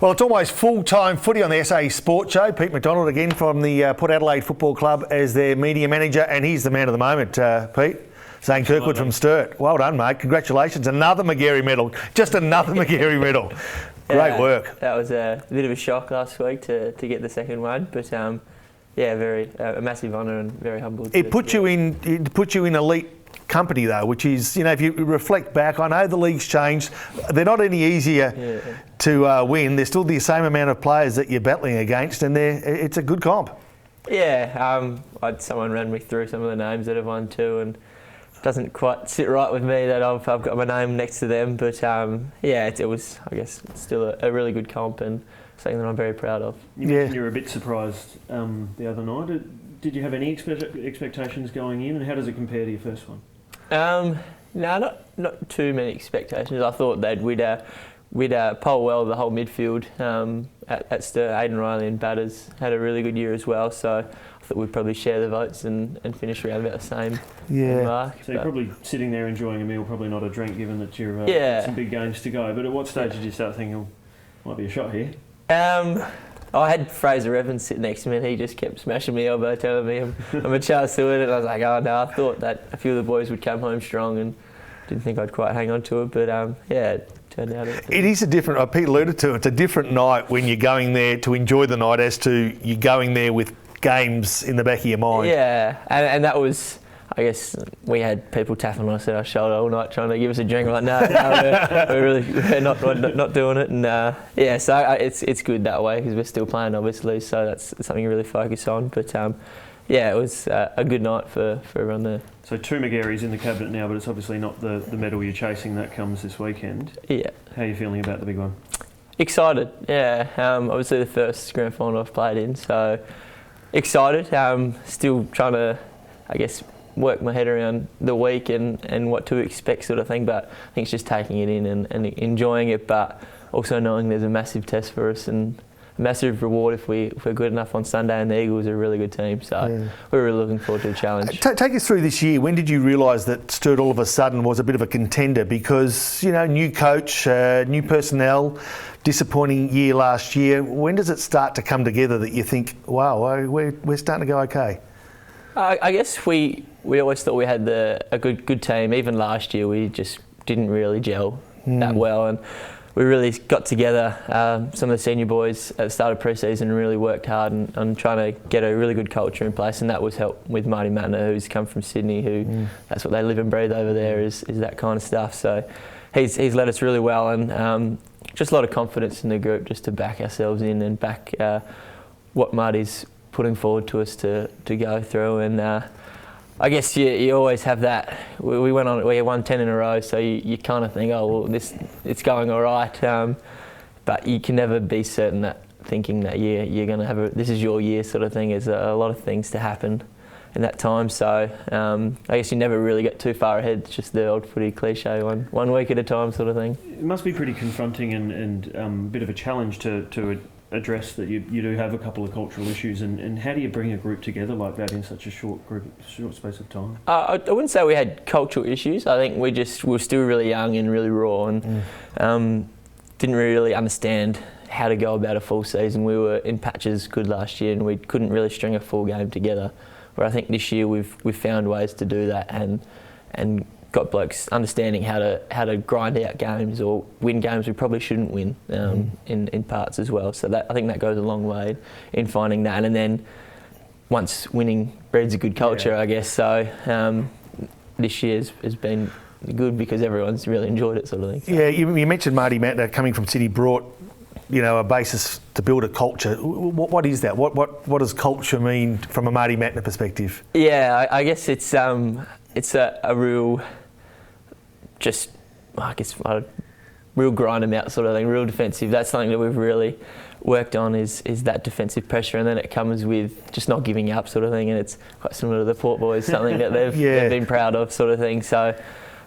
Well, it's almost full-time footy on the SA Sport Show. Pete McDonald again from the Port Adelaide Football Club as their media manager, and he's the man of the moment, Pete. Zane Kirkwood from Sturt. Well done, mate. Congratulations. Another Magarey medal. Just another Magarey medal. Great work. That was a bit of a shock last week to get the second one, but a massive honour and very humbled. It put you in elite company though, which is, if you reflect back, I know the league's changed. They're not any easier to win. There's still the same amount of players that you're battling against, and it's a good comp. Yeah, someone ran me through some of the names that have won too, and it doesn't quite sit right with me that I've got my name next to them. But it was, I guess, still a really good comp and something that I'm very proud of. You mentioned you were a bit surprised the other night. Did you have any expectations going in, and how does it compare to your first one? No, not too many expectations. I thought that we'd poll well the whole midfield at Sturt. Aidan Riley and Batters had a really good year as well, so I thought we'd probably share the votes and finish around about the same mark. So you're probably sitting there enjoying a meal, probably not a drink, given that you're got some big games to go. But at what stage did you start thinking, might be a shot here? I had Fraser Evans sit next to me, and he just kept smashing me elbow, telling me I'm a chance to it. And I was like, oh no, I thought that a few of the boys would come home strong, and didn't think I'd quite hang on to it. But it turned out. It is a different. Pete alluded to it. It's a different night when you're going there to enjoy the night, as to you going there with games in the back of your mind. Yeah, and that was. I guess we had people tapping us at our shoulder all night trying to give us a drink. We're like, no, we're not doing it. And so it's good that way because we're still playing, obviously. So that's something you really focus on. But it was a good night for everyone there. So 2 Magareys in the cabinet now, but it's obviously not the medal you're chasing. That comes this weekend. Yeah. How are you feeling about the big one? Excited. Yeah. Obviously the first grand final I've played in, so excited. Still trying to, I guess, work my head around the week and what to expect, sort of thing. But I think it's just taking it in and enjoying it, but also knowing there's a massive test for us and a massive reward if we're good enough on Sunday. And the Eagles are a really good team, so we're really looking forward to the challenge. Take us through this year. When did you realise that Sturt all of a sudden was a bit of a contender? Because new coach, new personnel, disappointing year last year. When does it start to come together that you think, wow, we're starting to go okay? I guess we always thought we had a good team. Even last year, we just didn't really gel that well, and we really got together. Some of the senior boys at the start of pre-season really worked hard on trying to get a really good culture in place, and that was helped with Marty Matner, who's come from Sydney, who that's what they live and breathe over there is that kind of stuff. So he's led us really well, and just a lot of confidence in the group just to back ourselves in and back what Marty's putting forward to us to go through. And I guess you always have that. We won 10 in a row, so you kind of think, oh well, it's going all right, but you can never be certain that thinking that you're going to have this is your year sort of thing. There's a lot of things to happen in that time, so I guess you never really get too far ahead. It's just the old footy cliche, one week at a time sort of thing. It must be pretty confronting and a bit of a challenge to address that you do have a couple of cultural issues, and how do you bring a group together like that in such a short space of time? I wouldn't say we had cultural issues. I think we were still really young and really raw, and didn't really understand how to go about a full season. We were in patches good last year, and we couldn't really string a full game together. Where I think this year we've found ways to do that and got blokes understanding how to grind out games or win games we probably shouldn't win in parts as well. So I think that goes a long way in finding that. And then once winning breeds a good culture, I guess. So this year has been good because everyone's really enjoyed it, sort of thing. So. Yeah, you mentioned Marty Matner coming from City brought a basis to build a culture. What is that? What does culture mean from a Marty Matner perspective? Yeah, I guess it's a real, real grind them out sort of thing, real defensive. That's something that we've really worked on is that defensive pressure, and then it comes with just not giving up sort of thing, and it's quite similar to the Port boys, something that they've been proud of sort of thing. So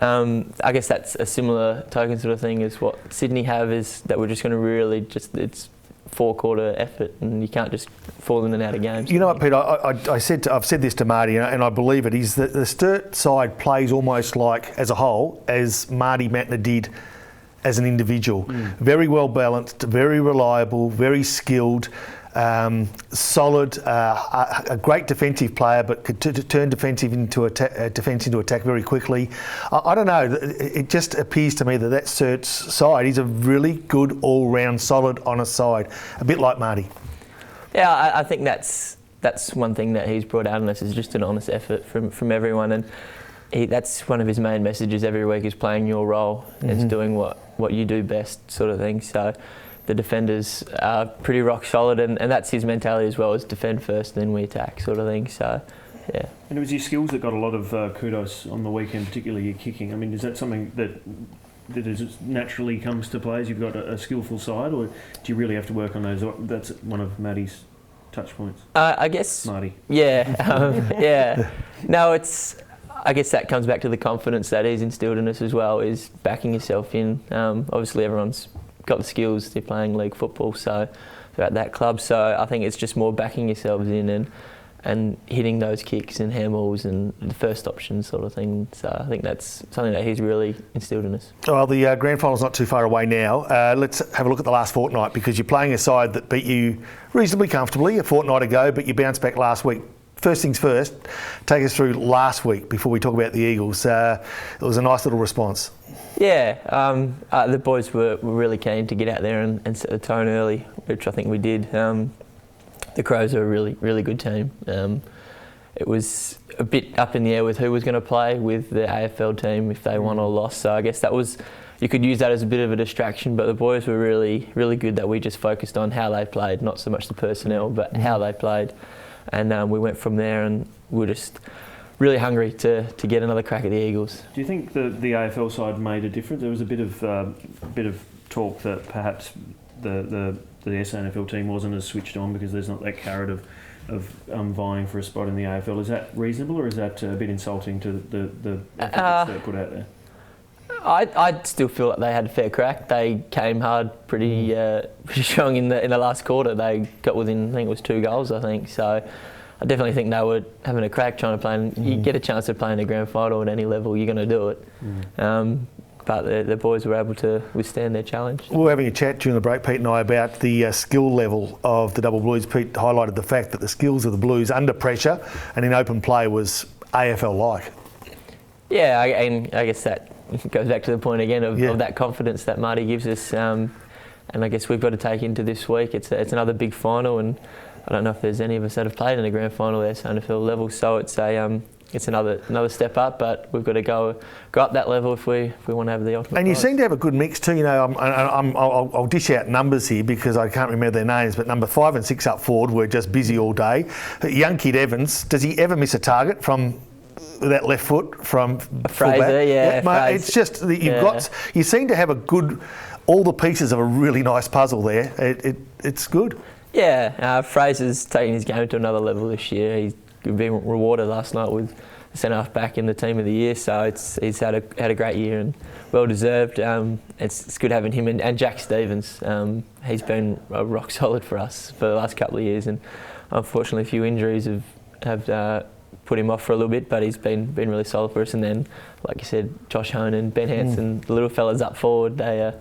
I guess that's a similar token sort of thing as what Sydney have, is that we're just going to really it's 4-quarter effort, and you can't just fall in and out of games. You know what, Pete? I've said this to Marty, and I believe it is that the Sturt side plays almost like, as a whole, as Marty Matner did as an individual. Very well balanced, very reliable, very skilled, solid, a great defensive player, but could turn defense into attack very quickly. I don't know. It just appears to me that Sturt's side is a really good, all-round, solid, honest side, a bit like Marty. Yeah, I think that's one thing that he's brought out in us is just an honest effort from everyone, and that's one of his main messages every week is playing your role. It's doing what you do best, sort of thing. So the defenders are pretty rock solid, and that's his mentality as well, is defend first, then we attack, sort of thing. So, yeah. And it was your skills that got a lot of kudos on the weekend, particularly your kicking. I mean, is that something that is naturally comes to play as you've got a skillful side, or do you really have to work on those? That's one of Matty's touch points. I guess. Marty. Yeah, yeah. No, I guess that comes back to the confidence that he's instilled in us as well, is backing yourself in. Obviously, everyone's got the skills, they're playing league football, so they're at that club. So I think it's just more backing yourselves in and hitting those kicks and handballs and the first option sort of thing. So I think that's something that he's really instilled in us. Well, the grand final's not too far away now. Let's have a look at the last fortnight, because you're playing a side that beat you reasonably comfortably a fortnight ago, but you bounced back last week. First things first, take us through last week before we talk about the Eagles. It was a nice little response. Yeah, the boys were really keen to get out there and set the tone early, which I think we did. The Crows are a really, really good team. It was a bit up in the air with who was going to play with the AFL team, if they won or lost. So I guess you could use that as a bit of a distraction, but the boys were really, really good that we just focused on how they played, not so much the personnel, but how they played. And we went from there, and we were just really hungry to get another crack at the Eagles. Do you think the AFL side made a difference? There was a bit of talk that perhaps the SANFL team wasn't as switched on because there's not that carrot of vying for a spot in the AFL. Is that reasonable, or is that a bit insulting to the effort that Sturt put out there? I still feel like they had a fair crack. They came hard, pretty strong in the last quarter. They got within, I think it was 2 goals, I think. So I definitely think they were having a crack trying to play. And you get a chance to play in a grand final at any level, you're going to do it. But the boys were able to withstand their challenge. We were having a chat during the break, Pete and I, about the skill level of the Double Blues. Pete highlighted the fact that the skills of the Blues under pressure and in open play was AFL-like. Yeah, and I guess that goes back to the point again of that confidence that Marty gives us, and I guess we've got to take into this week. It's another big final, and I don't know if there's any of us that have played in a grand final at SANFL level, so it's another step up, but we've got to go up that level if we want to have the ultimate. And you prize. seem to have a good mix too. You know, I'll dish out numbers here because I can't remember their names, but number 5 and 6 up forward were just busy all day. Young kid Evans, does he ever miss a target from that left foot from Fraser? Fullback? Yeah, mate, it's just that you seem to have all the pieces of a really nice puzzle there. It's good. Yeah, Fraser's taking his game to another level this year. He's been rewarded last night with centre half back in the team of the year, so he's had a great year and well deserved. It's good having him and Jack Stevens. He's been rock solid for us for the last couple of years, and unfortunately a few injuries have put him off for a little bit, but he's been really solid for us. And then, like you said, Josh Honan, Ben Hanson, the little fellas up forward, they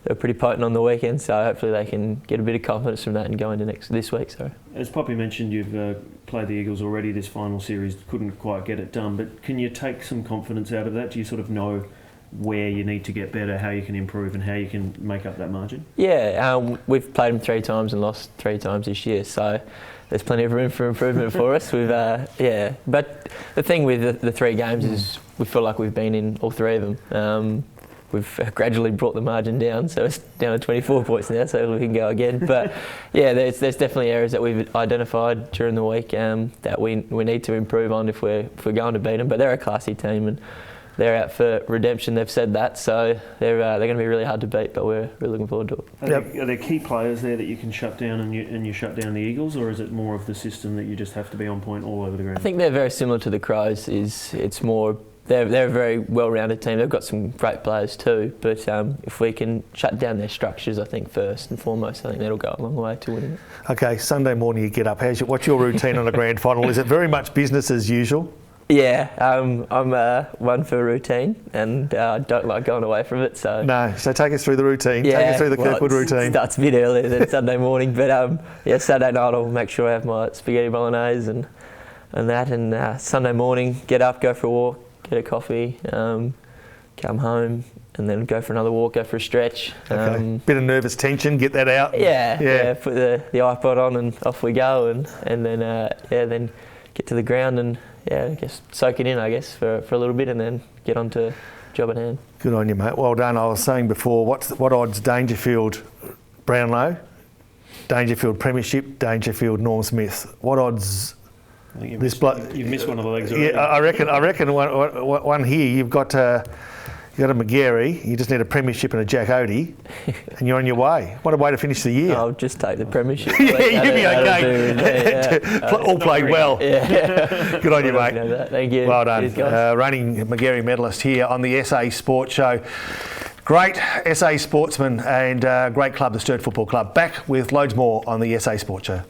were pretty potent on the weekend, so hopefully they can get a bit of confidence from that and go into this week. So, as Poppy mentioned, you've played the Eagles already this final series, couldn't quite get it done, but can you take some confidence out of that? Do you sort of know where you need to get better, how you can improve and how you can make up that margin? Yeah, we've played them 3 times and lost 3 times this year, so there's plenty of room for improvement for us. But the thing with the 3 games is we feel like we've been in all 3 of them. We've gradually brought the margin down, so it's down to 24 points now, so we can go again. But yeah, there's definitely areas that we've identified during the week that we need to improve on if we're going to beat them. But they're a classy team and they're out for redemption. They've said that, so they're going to be really hard to beat. But we're really looking forward to it. Are there key players there that you can shut down and you shut down the Eagles, or is it more of the system that you just have to be on point all over the ground? I think they're very similar to the Crows. It's more. They're a very well-rounded team. They've got some great players too, but if we can shut down their structures, I think first and foremost, I think that'll go a long way to winning it. Okay, Sunday morning you get up. What's your routine on a grand final? Is it very much business as usual? Yeah, I'm one for routine, and I don't like going away from it. So No, so take us through the routine. yeah, Take us through the Kirkwood it routine. starts a bit earlier than Sunday morning, but yeah, Saturday night I'll make sure I have my spaghetti bolognese and that, and Sunday morning get up, go for a walk, get a coffee, come home, and then go for another walk, go for a stretch. Okay. Bit of nervous tension, get that out. Yeah. Put the iPod on and off we go, and then then get to the ground and I guess soak it in, I guess, for a little bit, and then get on to job at hand. Good on you, mate. Well done. I was saying before, what odds Dangerfield, Brownlow, Dangerfield Premiership, Dangerfield Norm Smith? What odds? I think You've missed one of the legs already. Yeah, I reckon one here. You've got a Magarey. You just need a premiership and a Jack Odie, and you're on your way. What a way to finish the year! I'll just take the premiership. Yeah, you'll be okay. All played well. Yeah. Good on you, mate. Thank you. Well done. Cheers, guys. Reigning Magarey medalist here on the SA Sports Show. Great SA sportsman and great club, the Sturt Football Club. Back with loads more on the SA Sports Show.